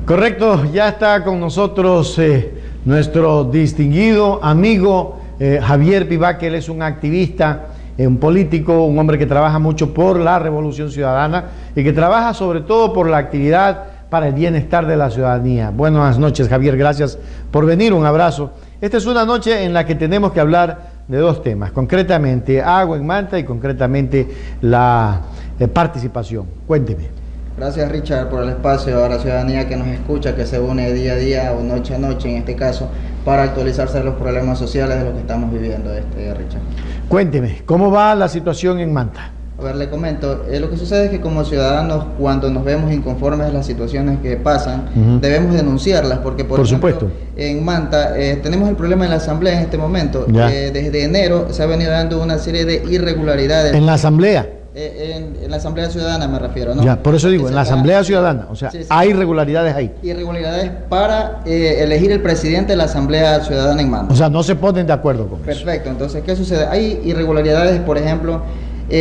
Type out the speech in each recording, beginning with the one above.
Correcto, ya está con nosotros nuestro distinguido amigo Javier Pivá, que él es un activista, un político, un hombre que trabaja mucho por la Revolución Ciudadana y que trabaja sobre todo por la actividad para el bienestar de la ciudadanía. Buenas noches, Javier, gracias por venir, un abrazo. Esta es una noche en la que tenemos que hablar de dos temas, concretamente agua en Manta y concretamente la participación. Cuénteme. Gracias, Richard, por el espacio a la ciudadanía que nos escucha, que se une día a día o noche a noche en este caso, para actualizarse de los problemas sociales de lo que estamos viviendo, Richard. Cuénteme, ¿cómo va la situación en Manta? A ver, le comento, lo que sucede es que como ciudadanos, cuando nos vemos inconformes de las situaciones que pasan, debemos denunciarlas, porque por ejemplo, supuesto, en Manta tenemos el problema en la asamblea en este momento. Desde enero se ha venido dando una serie de irregularidades. ¿En la asamblea? En la Asamblea Ciudadana me refiero, ¿no? Ya, por eso digo, en la Asamblea Ciudadana, o sea, sí. Hay irregularidades ahí. Irregularidades para elegir el presidente de la Asamblea Ciudadana en Manta. O sea, no se ponen de acuerdo con eso. Perfecto, entonces, ¿qué sucede? Hay irregularidades, por ejemplo,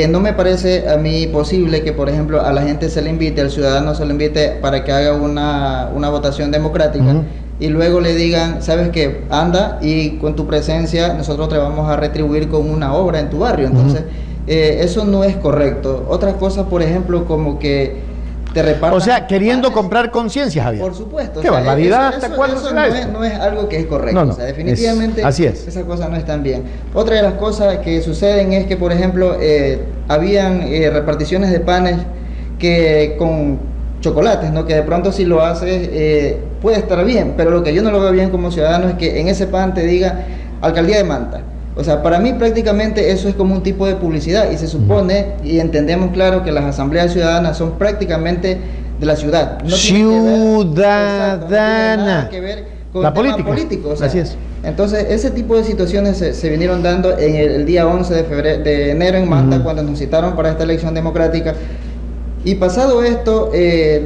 no me parece a mí posible que, por ejemplo, a la gente se le invite, al ciudadano se le invite para que haga una votación democrática. Y luego le digan, ¿sabes qué? Anda y con tu presencia nosotros te vamos a retribuir con una obra en tu barrio. Entonces, eso no es correcto. Otras cosas, por ejemplo, como que te repartan... O sea, queriendo comprar conciencia, Javier. Por supuesto. ¡Qué barbaridad! ¿Hasta cuándo será eso? No es algo que es correcto. No, o sea, definitivamente así es. Esas cosas no están bien. Otra de las cosas que suceden es que, por ejemplo, habían reparticiones de panes que con chocolates, ¿no? Que de pronto si lo haces puede estar bien, pero lo que yo no lo veo bien como ciudadano es que en ese pan te diga Alcaldía de Manta. O sea, para mí prácticamente eso es como un tipo de publicidad y se supone y entendemos claro que las asambleas ciudadanas son prácticamente de la ciudad. No ciudadana. No tiene nada que ver con la el tema política. Político, o sea, así es. Entonces, ese tipo de situaciones se vinieron dando en el día 11 de enero en Manta, cuando nos citaron para esta elección democrática. Y pasado esto,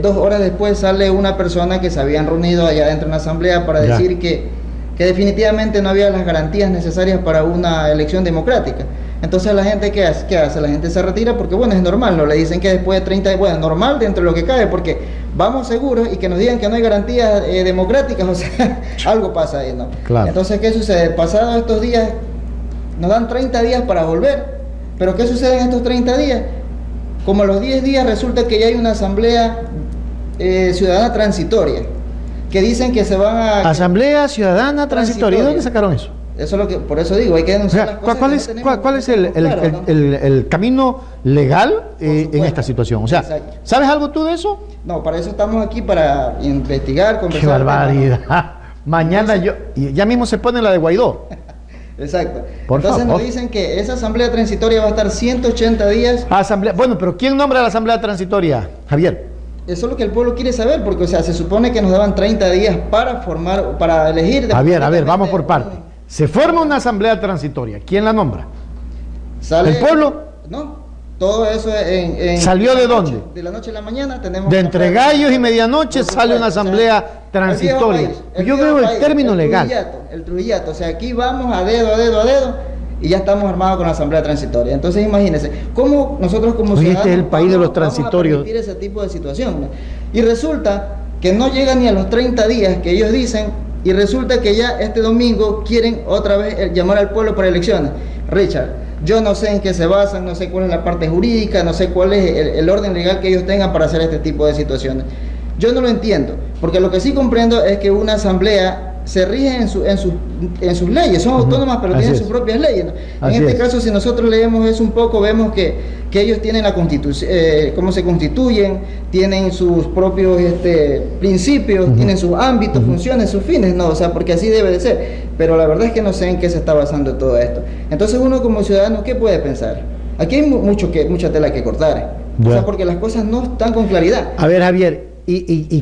2 horas después sale una persona que se habían reunido allá dentro de una asamblea para decir que definitivamente no había las garantías necesarias para una elección democrática. Entonces la gente, ¿qué hace? La gente se retira porque, bueno, es normal, ¿no? Le dicen que después de 30, bueno, normal dentro de lo que cabe, porque vamos seguros y que nos digan que no hay garantías democráticas, o sea, algo pasa ahí, ¿no? Claro. Entonces, ¿qué sucede? Pasados estos días, nos dan 30 días para volver, pero ¿qué sucede en estos 30 días? Como a los 10 días resulta que ya hay una asamblea ciudadana transitoria, que dicen que se van a... Asamblea Ciudadana Transitoria. ¿Y dónde sacaron eso? Eso es lo que, por eso digo, hay que denunciar las cosas. ¿Cuál es el camino legal en esta situación? O sea, exacto. ¿Sabes algo tú de eso? No, para eso estamos aquí, para investigar, conversar. ¡Qué barbaridad! Mañana ya mismo se pone la de Guaidó. Exacto. Entonces nos dicen que esa asamblea transitoria va a estar 180 días. Bueno, pero ¿quién nombra la asamblea transitoria, Javier? Eso es lo que el pueblo quiere saber, porque, o sea, se supone que nos daban 30 días para elegir... A ver, vamos por parte. Se forma una asamblea transitoria. ¿Quién la nombra? ¿El pueblo? No, todo eso ¿Salió de dónde? De la noche a la mañana tenemos... De entre gallos y medianoche sale una asamblea transitoria. Yo veo el término legal. El truillato, o sea, aquí vamos a dedo, y ya estamos armados con la asamblea transitoria. Entonces imagínense, ¿cómo nosotros como ciudadanos este es el país de los transitorios? Vamos a permitir ese tipo de situación, ¿no? Y resulta que no llegan ni a los 30 días que ellos dicen, y resulta que ya este domingo quieren otra vez llamar al pueblo para elecciones. Richard, yo no sé en qué se basan, no sé cuál es la parte jurídica, no sé cuál es el orden legal que ellos tengan para hacer este tipo de situaciones. Yo no lo entiendo, porque lo que sí comprendo es que una asamblea se rige en sus leyes, son autónomas, pero tienen sus propias leyes, ¿no? En este caso, si nosotros leemos eso un poco, vemos que ellos tienen la constitución, cómo se constituyen, tienen sus propios principios, tienen sus ámbitos, funciones, sus fines, no, o sea, porque así debe de ser, pero la verdad es que no sé en qué se está basando todo esto. Entonces uno como ciudadano, ¿qué puede pensar? Aquí hay mucha tela que cortar, o sea, porque las cosas no están con claridad. A ver, Javier, ¿y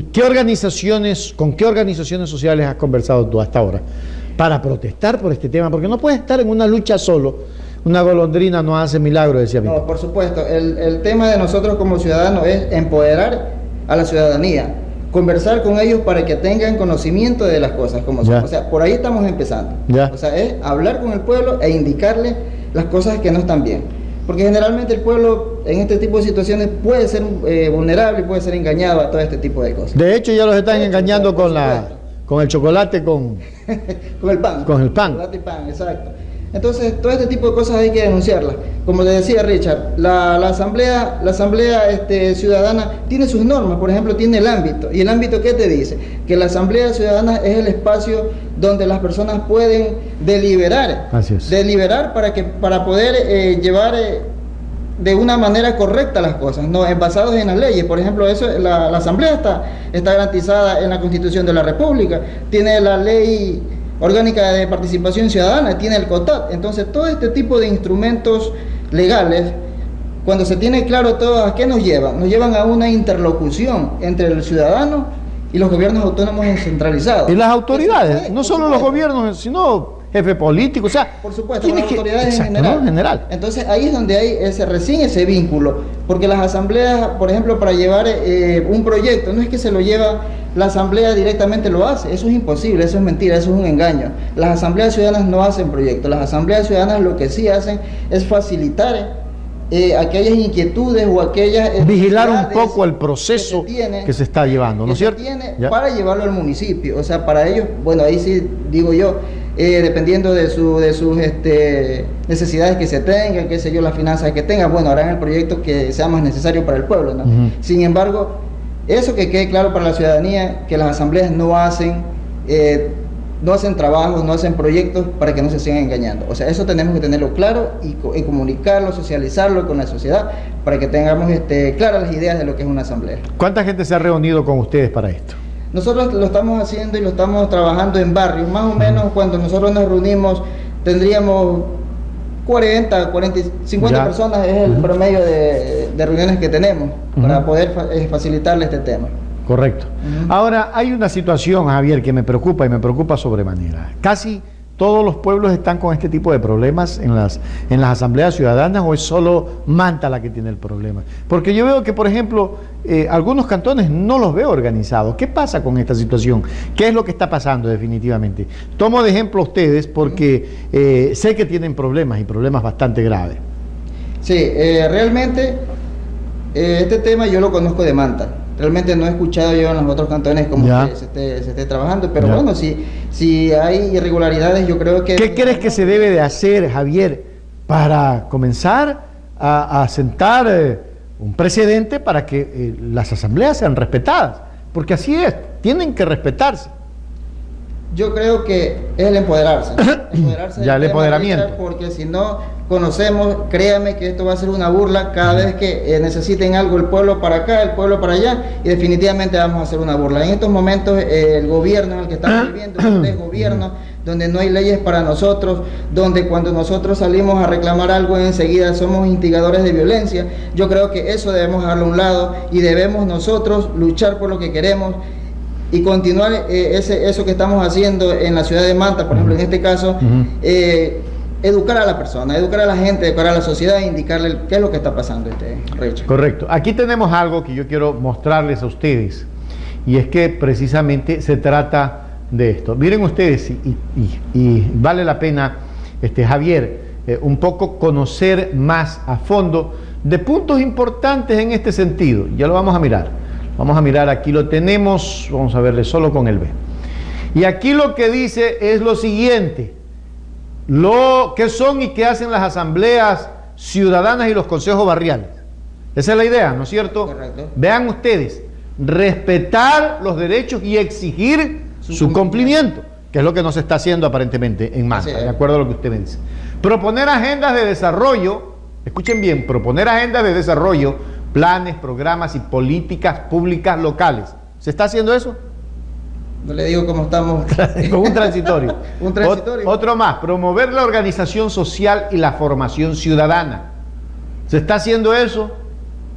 con qué organizaciones sociales has conversado tú hasta ahora para protestar por este tema? Porque no puedes estar en una lucha solo. Una golondrina no hace milagro, decía mi. No, por supuesto. El tema de nosotros como ciudadanos es empoderar a la ciudadanía, conversar con ellos para que tengan conocimiento de las cosas como son. O sea, por ahí estamos empezando. O sea, es hablar con el pueblo e indicarle las cosas que no están bien. porque generalmente el pueblo en este tipo de situaciones puede ser vulnerable y puede ser engañado a todo este tipo de cosas. De hecho, ya los están engañando con el chocolate, con el pan. Con el pan. Chocolate y pan, exacto. Entonces, todo este tipo de cosas hay que denunciarlas. Como le decía Richard, la asamblea ciudadana tiene sus normas, por ejemplo, tiene el ámbito. ¿Y el ámbito qué te dice? Que la asamblea ciudadana es el espacio donde las personas pueden deliberar. Así es. Deliberar para poder llevar de una manera correcta las cosas, no basados en las leyes. Por ejemplo, la asamblea está garantizada en la Constitución de la República, tiene la ley orgánica de participación ciudadana, tiene el COTAD. Entonces, todo este tipo de instrumentos legales, cuando se tiene claro todo, ¿a qué nos llevan? Nos llevan a una interlocución entre el ciudadano y los gobiernos autónomos descentralizados. Y las autoridades, no solo los gobiernos, sino jefe político, o sea, por supuesto, las autoridades en general. Entonces ahí es donde hay recién ese vínculo, porque las asambleas, por ejemplo, para llevar un proyecto, no es que se lo lleva la asamblea directamente, lo hace, eso es imposible, eso es mentira, eso es un engaño. Las asambleas ciudadanas no hacen proyectos, las asambleas ciudadanas lo que sí hacen es facilitar aquellas inquietudes o aquellas... Vigilar un poco el proceso que se está llevando, ¿no es cierto? Para llevarlo al municipio, o sea, para ellos, bueno, ahí sí digo yo, dependiendo de sus necesidades que se tengan, qué sé yo, las finanzas que tengan, bueno, harán el proyecto que sea más necesario para el pueblo, ¿no? Sin embargo, eso que quede claro para la ciudadanía, que las asambleas no hacen trabajos, no hacen proyectos para que no se sigan engañando. O sea, eso tenemos que tenerlo claro y comunicarlo, socializarlo con la sociedad para que tengamos claras las ideas de lo que es una asamblea. ¿Cuánta gente se ha reunido con ustedes para esto? Nosotros lo estamos haciendo y lo estamos trabajando en barrios. Más o menos cuando nosotros nos reunimos tendríamos 40, 50 personas, es el promedio de reuniones que tenemos para poder facilitarle este tema. Correcto. Ahora, hay una situación, Javier, que me preocupa y me preocupa sobremanera. Casi todos los pueblos están con este tipo de problemas en las asambleas ciudadanas, ¿o es solo Manta la que tiene el problema? Porque yo veo que, por ejemplo, algunos cantones no los veo organizados. ¿Qué pasa con esta situación? ¿Qué es lo que está pasando definitivamente? Tomo de ejemplo a ustedes porque sé que tienen problemas y problemas bastante graves. Sí, realmente este tema yo lo conozco de Manta. Realmente no he escuchado yo en los otros cantones como que se esté trabajando, pero bueno, si hay irregularidades, yo creo que... ¿Qué crees que se debe de hacer, Javier, para comenzar a sentar un precedente para que las asambleas sean respetadas? Porque así es, tienen que respetarse. Yo creo que es el empoderarse. Ya el empoderamiento. Porque si no conocemos, créame que esto va a ser una burla cada vez que necesiten algo, el pueblo para acá, el pueblo para allá, y definitivamente vamos a hacer una burla. En estos momentos el gobierno en el que estamos viviendo, este gobierno donde no hay leyes para nosotros, donde cuando nosotros salimos a reclamar algo enseguida somos instigadores de violencia, yo creo que eso debemos dejarlo a un lado y debemos nosotros luchar por lo que queremos y continuar eso que estamos haciendo en la ciudad de Manta, por ejemplo, en este caso, educar a la persona, educar a la gente, educar a la sociedad e indicarle qué es lo que está pasando, Richard. Correcto. Aquí tenemos algo que yo quiero mostrarles a ustedes, y es que precisamente se trata de esto. Miren ustedes, y vale la pena, Javier, un poco conocer más a fondo de puntos importantes en este sentido. Ya lo vamos a mirar. Vamos a mirar, aquí lo tenemos, vamos a verle solo con el B. Y aquí lo que dice es lo siguiente: lo que son y qué hacen las asambleas ciudadanas y los consejos barriales. Esa es la idea, ¿no es cierto? Correcto. Vean ustedes, respetar los derechos y exigir su cumplimiento, que es lo que no se está haciendo aparentemente en Manta, de acuerdo a lo que usted me dice. Proponer agendas de desarrollo, escuchen bien, proponer agendas de desarrollo, planes, programas y políticas públicas locales. ¿Se está haciendo eso? No le digo cómo estamos. Con un transitorio. Un transitorio. Otro más, promover la organización social y la formación ciudadana. ¿Se está haciendo eso?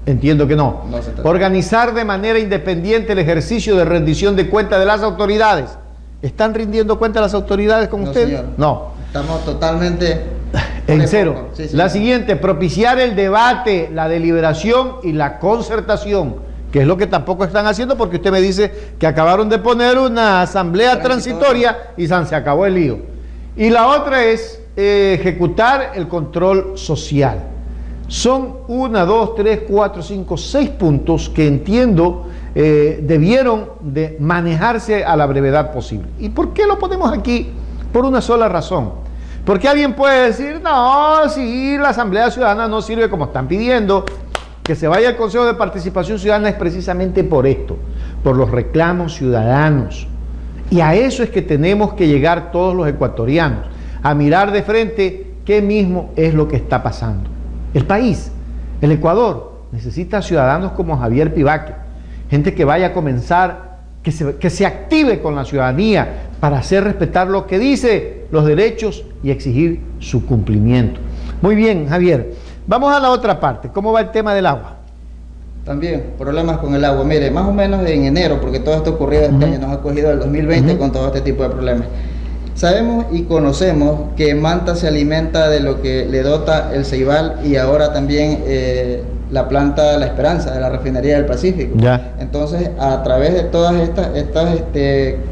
Entiendo que no. No se está. Organizar de manera independiente el ejercicio de rendición de cuentas de las autoridades. ¿Están rindiendo cuentas las autoridades con ustedes? Señor. No. Estamos totalmente... En cero. Sí, la siguiente, propiciar el debate, la deliberación y la concertación, que es lo que tampoco están haciendo, porque usted me dice que acabaron de poner una asamblea transitoria y se acabó el lío. Y la otra es ejecutar el control social. Son 1, 2, 3, 4, 5, 6 puntos que entiendo debieron de manejarse a la brevedad posible. ¿Y por qué lo ponemos aquí? Por una sola razón. Porque alguien puede decir, no, si la Asamblea Ciudadana no sirve como están pidiendo, que se vaya al Consejo de Participación Ciudadana es precisamente por esto, por los reclamos ciudadanos. Y a eso es que tenemos que llegar todos los ecuatorianos, a mirar de frente qué mismo es lo que está pasando. El país, el Ecuador, necesita ciudadanos como Javier Pivaque, gente que vaya a comenzar, que se active con la ciudadanía para hacer respetar lo que dice, los derechos y exigir su cumplimiento. Muy bien, Javier. Vamos a la otra parte. ¿Cómo va el tema del agua? También problemas con el agua. Mire, más o menos en enero, porque todo esto ocurrió este año, nos ha cogido el 2020 con todo este tipo de problemas. Sabemos y conocemos que Manta se alimenta de lo que le dota el Ceibal y ahora también la planta La Esperanza de la Refinería del Pacífico. Ya. Entonces, a través de todas estas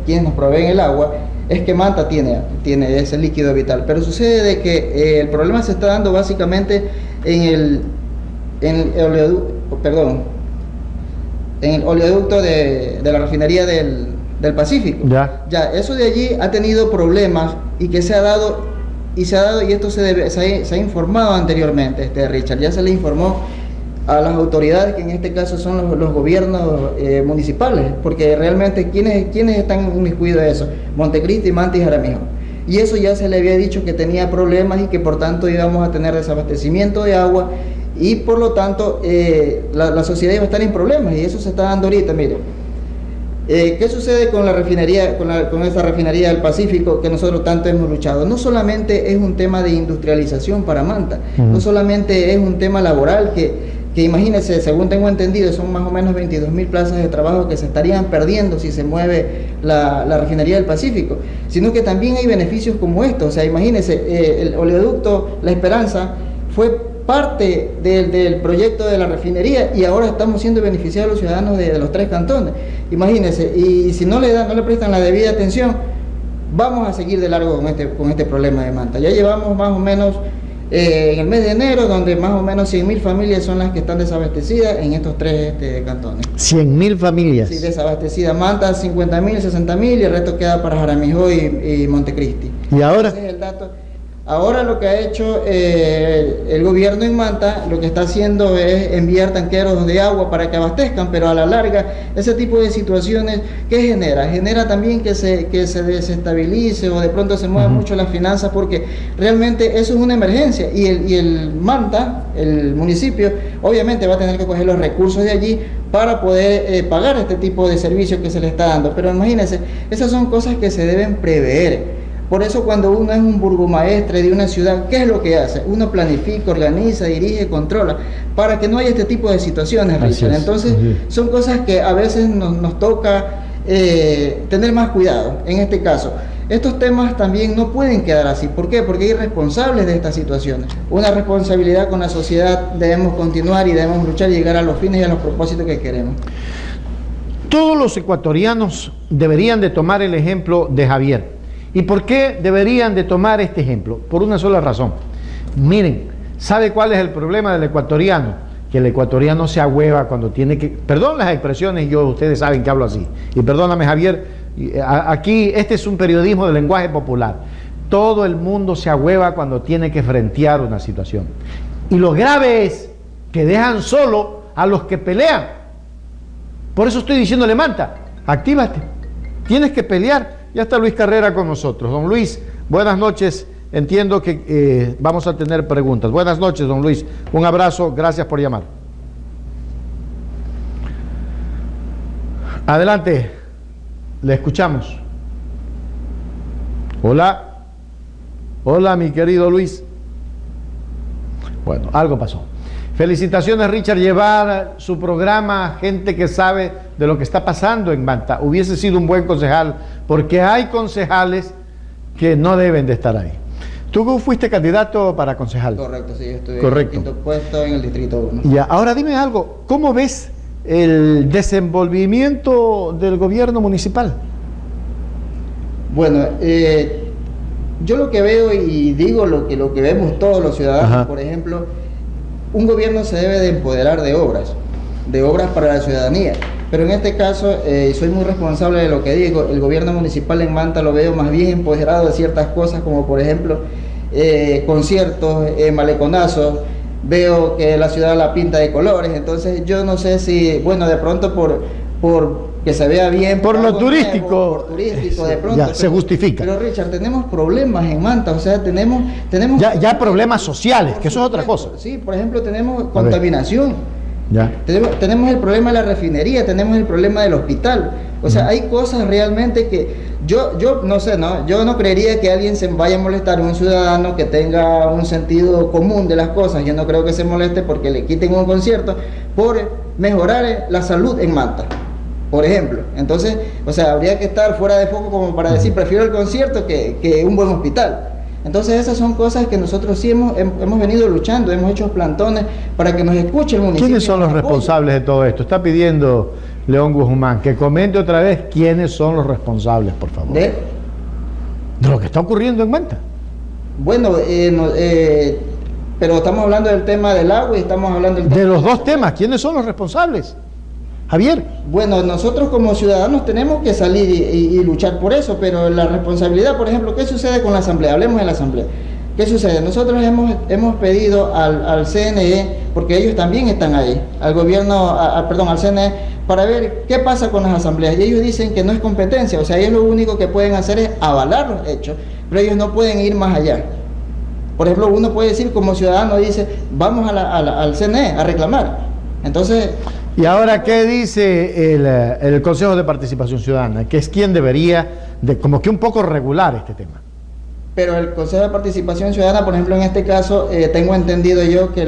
quienes nos proveen el agua, es que Manta tiene ese líquido vital. Pero sucede de que el problema se está dando básicamente en el oleoducto de la Refinería del Pacífico. Ya, eso de allí ha tenido problemas y que se ha dado y esto se ha informado anteriormente, Richard, ya se le informó a las autoridades, que en este caso son los gobiernos municipales, porque realmente ¿quiénes están inmiscuidos de eso? Montecristi, Manta y Jaramillo. Y eso ya se le había dicho que tenía problemas y que por tanto íbamos a tener desabastecimiento de agua y por lo tanto la sociedad iba a estar en problemas, y eso se está dando ahorita. Mire, ¿qué sucede con la refinería, con esta refinería del Pacífico que nosotros tanto hemos luchado? No solamente es un tema de industrialización para Manta, no solamente es un tema laboral que imagínense, según tengo entendido, son más o menos 22.000 plazas de trabajo que se estarían perdiendo si se mueve la refinería del Pacífico, sino que también hay beneficios como estos. O sea, imagínense, el oleoducto La Esperanza fue parte del proyecto de la refinería y ahora estamos siendo beneficiados los ciudadanos de los 3 cantones. Imagínense, y si no le prestan la debida atención, vamos a seguir de largo con este problema de Manta. Ya llevamos más o menos en el mes de enero, donde más o menos 100.000 familias son las que están desabastecidas en estos 3 cantones. 100.000 familias. Sí, desabastecidas. Manta 50.000, 60.000 y el resto queda para Jaramillo y Montecristi. ¿Y ahora? Ese es el dato. Ahora lo que ha hecho el gobierno en Manta, lo que está haciendo es enviar tanqueros de agua para que abastezcan, pero a la larga ese tipo de situaciones, ¿qué genera? Genera también que se desestabilice o de pronto se muevan mucho las finanzas, porque realmente eso es una emergencia y el Manta, el municipio, obviamente va a tener que coger los recursos de allí para poder pagar este tipo de servicios que se le está dando. Pero imagínense, esas son cosas que se deben prever. Por eso cuando uno es un burgomaestre de una ciudad, ¿qué es lo que hace? Uno planifica, organiza, dirige, controla, para que no haya este tipo de situaciones, Richard. Entonces, son cosas que a veces nos toca tener más cuidado. En este caso, estos temas también no pueden quedar así. ¿Por qué? Porque hay responsables de estas situaciones. Una responsabilidad con la sociedad, debemos continuar y debemos luchar y llegar a los fines y a los propósitos que queremos. Todos los ecuatorianos deberían de tomar el ejemplo de Javier. ¿Y por qué deberían de tomar este ejemplo? Por una sola razón. Miren, ¿sabe cuál es el problema del ecuatoriano? Que el ecuatoriano se ahueva cuando tiene que... Perdón las expresiones, ustedes saben que hablo así. Y perdóname, Javier, aquí este es un periodismo de lenguaje popular. Todo el mundo se ahueva cuando tiene que frentear una situación. Y lo grave es que dejan solo a los que pelean. Por eso estoy diciéndole, Manta, actívate. Tienes que pelear. Ya está Luis Carrera con nosotros. Don Luis, buenas noches. Entiendo que vamos a tener preguntas. Buenas noches, don Luis. Un abrazo. Gracias por llamar. Adelante. Le escuchamos. Hola. Hola, mi querido Luis. Bueno, algo pasó. Felicitaciones, Richard, llevar su programa a gente que sabe de lo que está pasando en Manta. Hubiese sido un buen concejal, porque hay concejales que no deben de estar ahí. ¿Tú fuiste candidato para concejal? Correcto, sí, yo estuve en el quinto puesto en el Distrito 1. Ya, ahora dime algo, ¿cómo ves el desenvolvimiento del gobierno municipal? Bueno, yo lo que veo y digo lo que vemos todos los ciudadanos, por ejemplo, un gobierno se debe de empoderar de obras para la ciudadanía. Pero en este caso, soy muy responsable de lo que digo, el gobierno municipal en Manta lo veo más bien empoderado de ciertas cosas, como por ejemplo conciertos, maleconazos. Veo que la ciudad la pinta de colores, entonces yo no sé si, bueno, de pronto por que se vea bien, por lo turístico, nuevo, por turístico, de pronto ya, se justifica. Pero Richard, tenemos problemas en Manta, o sea, tenemos ya problemas sociales, que eso es otra cosa. Sí, por ejemplo, tenemos contaminación. Ya. Tenemos el problema de la refinería, tenemos el problema del hospital. O sea, hay cosas realmente que yo no sé, ¿no? Yo no creería que alguien se vaya a molestar, un ciudadano que tenga un sentido común de las cosas. Yo no creo que se moleste porque le quiten un concierto por mejorar la salud en Manta, por ejemplo. Entonces, o sea, habría que estar fuera de foco como para decir, prefiero el concierto que un buen hospital. Entonces esas son cosas que nosotros sí hemos venido luchando, hemos hecho plantones para que nos escuche el municipio. ¿Quiénes son los responsables de todo esto? Está pidiendo León Guzmán que comente otra vez quiénes son los responsables, por favor. ¿De lo que está ocurriendo en Manta? Bueno, pero estamos hablando del tema del agua y estamos hablando del tema de los dos temas. ¿Quiénes son los responsables? Javier. Bueno, nosotros como ciudadanos tenemos que salir y luchar por eso, pero la responsabilidad, por ejemplo, ¿qué sucede con la asamblea? Hablemos de la asamblea. ¿Qué sucede? Nosotros hemos pedido al CNE, porque ellos también están ahí, al gobierno, al CNE, para ver qué pasa con las asambleas. Y ellos dicen que no es competencia, o sea, ellos lo único que pueden hacer es avalar los hechos, pero ellos no pueden ir más allá. Por ejemplo, uno puede decir como ciudadano, dice, vamos al CNE a reclamar. Entonces... ¿Y ahora qué dice el Consejo de Participación Ciudadana? Que es quien debería como que un poco regular este tema. Pero el Consejo de Participación Ciudadana, por ejemplo, en este caso, tengo entendido yo que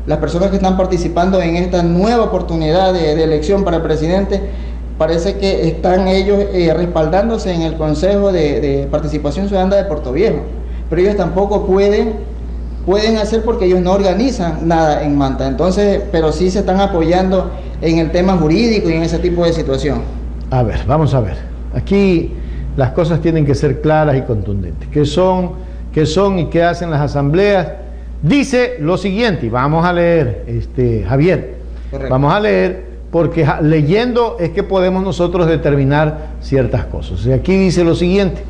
las personas que están participando en esta nueva oportunidad de elección para presidente, parece que están ellos respaldándose en el Consejo de Participación Ciudadana de Puerto Viejo. Pero ellos tampoco pueden hacer porque ellos no organizan nada en Manta. Entonces, pero sí se están apoyando en el tema jurídico y en ese tipo de situación. A ver, vamos a ver. Aquí las cosas tienen que ser claras y contundentes. ¿Qué son y qué hacen las asambleas? Dice lo siguiente, y vamos a leer, Javier. Correcto. Vamos a leer, porque leyendo es que podemos nosotros determinar ciertas cosas. Y aquí dice lo siguiente,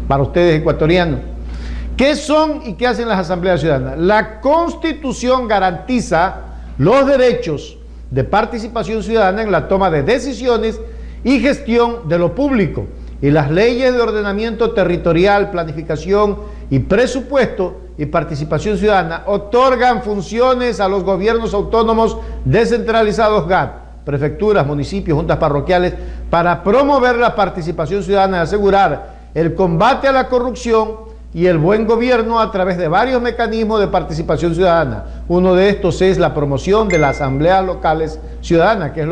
para ustedes ecuatorianos. ¿Qué son y qué hacen las asambleas ciudadanas? La Constitución garantiza los derechos de participación ciudadana en la toma de decisiones y gestión de lo público, y las leyes de ordenamiento territorial, planificación y presupuesto y participación ciudadana otorgan funciones a los gobiernos autónomos descentralizados GAT, prefecturas, municipios, juntas parroquiales, para promover la participación ciudadana y asegurar el combate a la corrupción y el buen gobierno a través de varios mecanismos de participación ciudadana. Uno de estos es la promoción de las asambleas locales ciudadanas, que es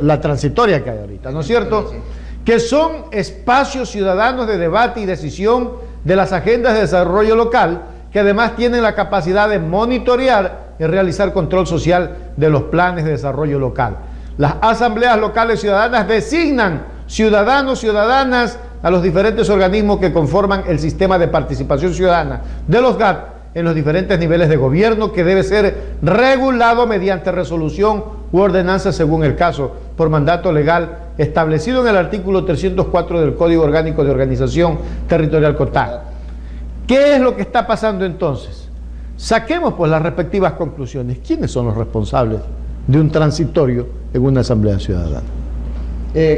la transitoria que hay ahorita, ¿no es cierto? Sí. Que son espacios ciudadanos de debate y decisión de las agendas de desarrollo local, que además tienen la capacidad de monitorear y realizar control social de los planes de desarrollo local. Las asambleas locales ciudadanas designan ciudadanos, ciudadanas, a los diferentes organismos que conforman el sistema de participación ciudadana de los GAT en los diferentes niveles de gobierno, que debe ser regulado mediante resolución u ordenanza según el caso, por mandato legal establecido en el artículo 304 del Código Orgánico de Organización Territorial COTAD. ¿Qué es lo que está pasando entonces? Saquemos pues las respectivas conclusiones. ¿Quiénes son los responsables de un transitorio en una asamblea ciudadana?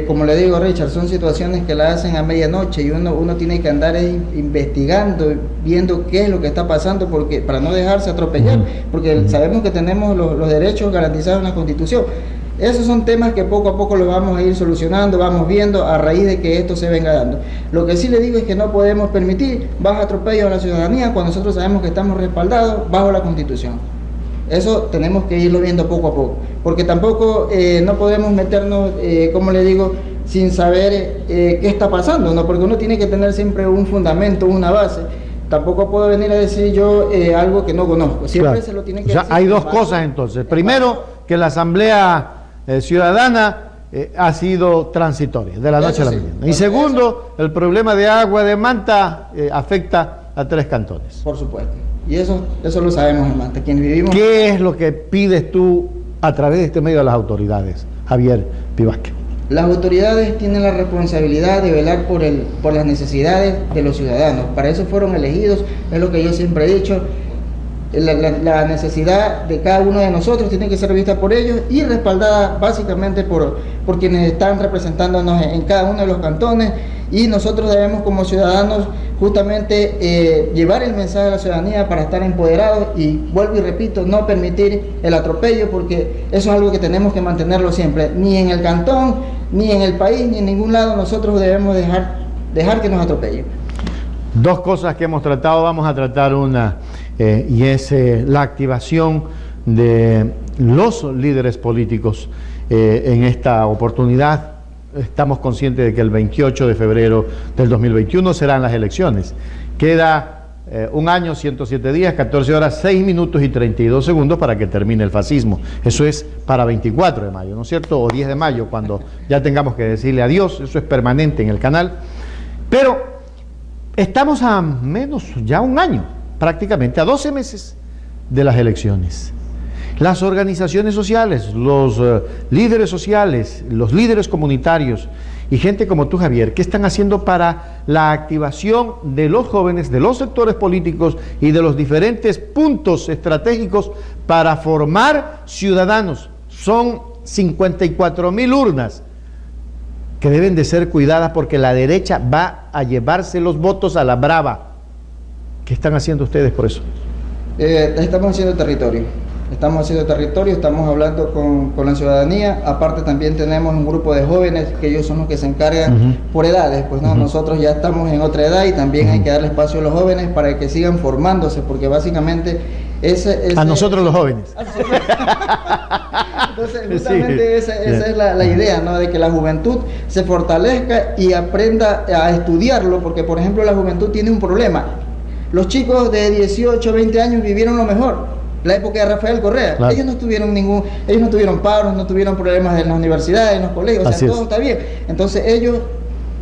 Como le digo, Richard, son situaciones que la hacen a medianoche y uno tiene que andar investigando, viendo qué es lo que está pasando, porque para no dejarse atropellar, porque sabemos que tenemos los derechos garantizados en la Constitución. Esos son temas que poco a poco los vamos a ir solucionando, vamos viendo a raíz de que esto se venga dando. Lo que sí le digo es que no podemos permitir bajos atropellos a la ciudadanía cuando nosotros sabemos que estamos respaldados bajo la Constitución. Eso tenemos que irlo viendo poco a poco, porque tampoco no podemos meternos, como le digo, sin saber qué está pasando, ¿no? Porque uno tiene que tener siempre un fundamento, una base. Tampoco puedo venir a decir yo algo que no conozco. Siempre claro. Se lo tiene que decir. Hay dos cosas entonces. Primero, que la asamblea ciudadana ha sido transitoria, de la noche a la mañana. Y segundo, el problema de agua de Manta afecta a 3 cantones. Por supuesto. Y eso lo sabemos en Manta, quienes vivimos. ¿Qué es lo que pides tú a través de este medio a las autoridades, Javier Pivaque? Las autoridades tienen la responsabilidad de velar por las necesidades de los ciudadanos. Para eso fueron elegidos, es lo que yo siempre he dicho. La necesidad de cada uno de nosotros tiene que ser vista por ellos y respaldada básicamente por quienes están representándonos en cada uno de los cantones, y nosotros debemos como ciudadanos justamente llevar el mensaje a la ciudadanía para estar empoderados y, vuelvo y repito, no permitir el atropello, porque eso es algo que tenemos que mantenerlo siempre, ni en el cantón, ni en el país, ni en ningún lado nosotros debemos dejar que nos atropellen. 2 cosas que hemos tratado, vamos a tratar una, y es la activación de los líderes políticos en esta oportunidad. Estamos conscientes de que el 28 de febrero del 2021 serán las elecciones. Queda 1 año, 107 días, 14 horas, 6 minutos y 32 segundos para que termine el fascismo. Eso es para 24 de mayo, ¿no es cierto? O 10 de mayo, cuando ya tengamos que decirle adiós. Eso es permanente en el canal. Pero estamos a menos, ya 1 año, prácticamente a 12 meses de las elecciones. Las organizaciones sociales, los líderes sociales, los líderes comunitarios y gente como tú, Javier, ¿qué están haciendo para la activación de los jóvenes, de los sectores políticos y de los diferentes puntos estratégicos para formar ciudadanos? Son 54.000 urnas que deben de ser cuidadas porque la derecha va a llevarse los votos a la brava. ¿Qué están haciendo ustedes por eso? Estamos haciendo territorio. Estamos hablando con la ciudadanía. Aparte también tenemos un grupo de jóvenes que ellos son los que se encargan por edades, pues no, nosotros ya estamos en otra edad y también hay que darle espacio a los jóvenes para que sigan formándose, porque básicamente a nosotros los jóvenes. Entonces justamente esa es la idea, ¿no? De que la juventud se fortalezca y aprenda a estudiarlo, porque por ejemplo la juventud tiene un problema. Los chicos de 18, 20 años vivieron lo mejor. La época de Rafael Correa, claro. Ellos no tuvieron paros, no tuvieron problemas en las universidades, en los colegios, o sea, todo está bien. Entonces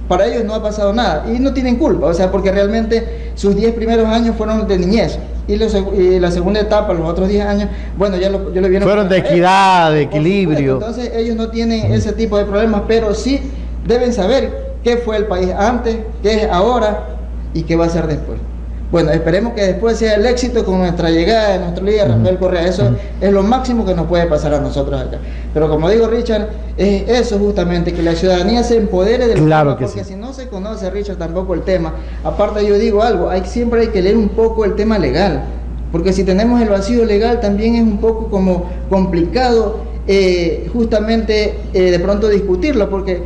para ellos no ha pasado nada y no tienen culpa, o sea, porque realmente sus 10 primeros años fueron de niñez y la segunda etapa, los otros 10 años, bueno, ya lo vieron. Fueron de equidad, de equilibrio. Entonces ellos no tienen ese tipo de problemas, pero sí deben saber qué fue el país antes, qué es ahora y qué va a ser después. Bueno, esperemos que después sea el éxito con nuestra llegada de nuestro líder Rafael Correa. Eso es lo máximo que nos puede pasar a nosotros acá. Pero como digo, Richard, es eso justamente, que la ciudadanía se empodere del tema, porque si no se conoce, Richard, tampoco el tema. Aparte yo digo algo, siempre hay que leer un poco el tema legal, porque si tenemos el vacío legal también es un poco como complicado justamente de pronto discutirlo, porque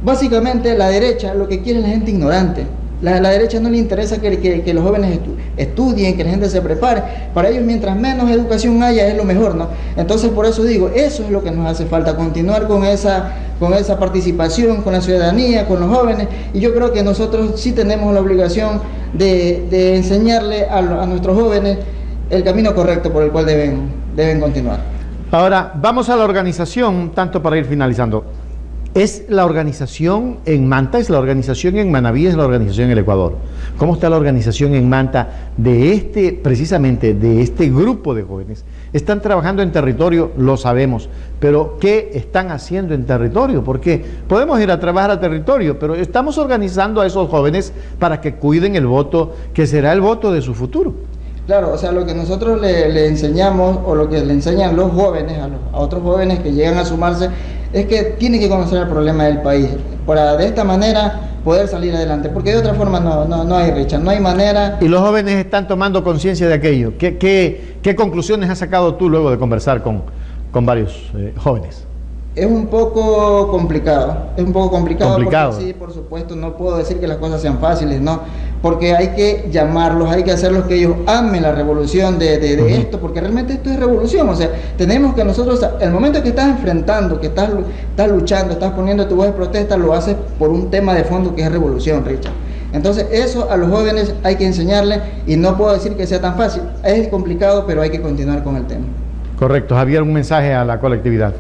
básicamente la derecha lo que quiere es la gente ignorante. La derecha no le interesa que los jóvenes estudien, que la gente se prepare. Para ellos, mientras menos educación haya, es lo mejor, ¿no? Entonces, por eso digo, eso es lo que nos hace falta, continuar con esa participación, con la ciudadanía, con los jóvenes. Y yo creo que nosotros sí tenemos la obligación de enseñarle a nuestros jóvenes el camino correcto por el cual deben continuar. Ahora, vamos a la organización, tanto para ir finalizando. ¿Es la organización en Manta, es la organización en Manabí, es la organización en el Ecuador? ¿Cómo está la organización en Manta precisamente de este grupo de jóvenes? Están trabajando en territorio, lo sabemos, pero ¿qué están haciendo en territorio? Porque podemos ir a trabajar a territorio, pero estamos organizando a esos jóvenes para que cuiden el voto, que será el voto de su futuro. Claro, o sea, lo que nosotros le enseñamos, o lo que le enseñan los jóvenes, a otros jóvenes que llegan a sumarse, es que tienen que conocer el problema del país, para de esta manera poder salir adelante, porque de otra forma no hay, Richard, no hay manera. Y los jóvenes están tomando conciencia de aquello. ¿Qué conclusiones has sacado tú luego de conversar con varios jóvenes? Es un poco complicado, porque sí, por supuesto, no puedo decir que las cosas sean fáciles, no, porque hay que llamarlos, hay que hacerlos que ellos amen la revolución de esto, porque realmente esto es revolución. O sea, tenemos que nosotros, el momento que estás enfrentando, que estás luchando, estás poniendo tu voz de protesta, lo haces por un tema de fondo que es revolución, Richard. Entonces eso a los jóvenes hay que enseñarles, y no puedo decir que sea tan fácil, es complicado, pero hay que continuar con el tema. Correcto. Javier, un mensaje a la colectividad.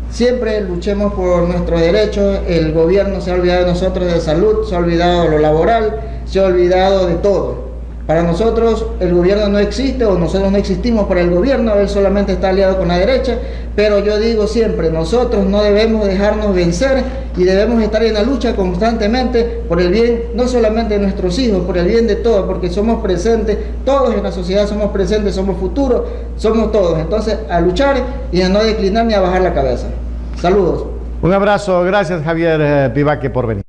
Siempre luchemos por nuestros derechos. El gobierno se ha olvidado de nosotros, de salud, se ha olvidado de lo laboral, se ha olvidado de todo. Para nosotros el gobierno no existe, o nosotros no existimos para el gobierno, él solamente está aliado con la derecha, pero yo digo siempre, nosotros no debemos dejarnos vencer y debemos estar en la lucha constantemente por el bien, no solamente de nuestros hijos, por el bien de todos, porque somos presentes, todos en la sociedad somos presentes, somos futuros, somos todos. Entonces, a luchar y a no declinar ni a bajar la cabeza. Saludos. Un abrazo, gracias Javier Pivaque por venir.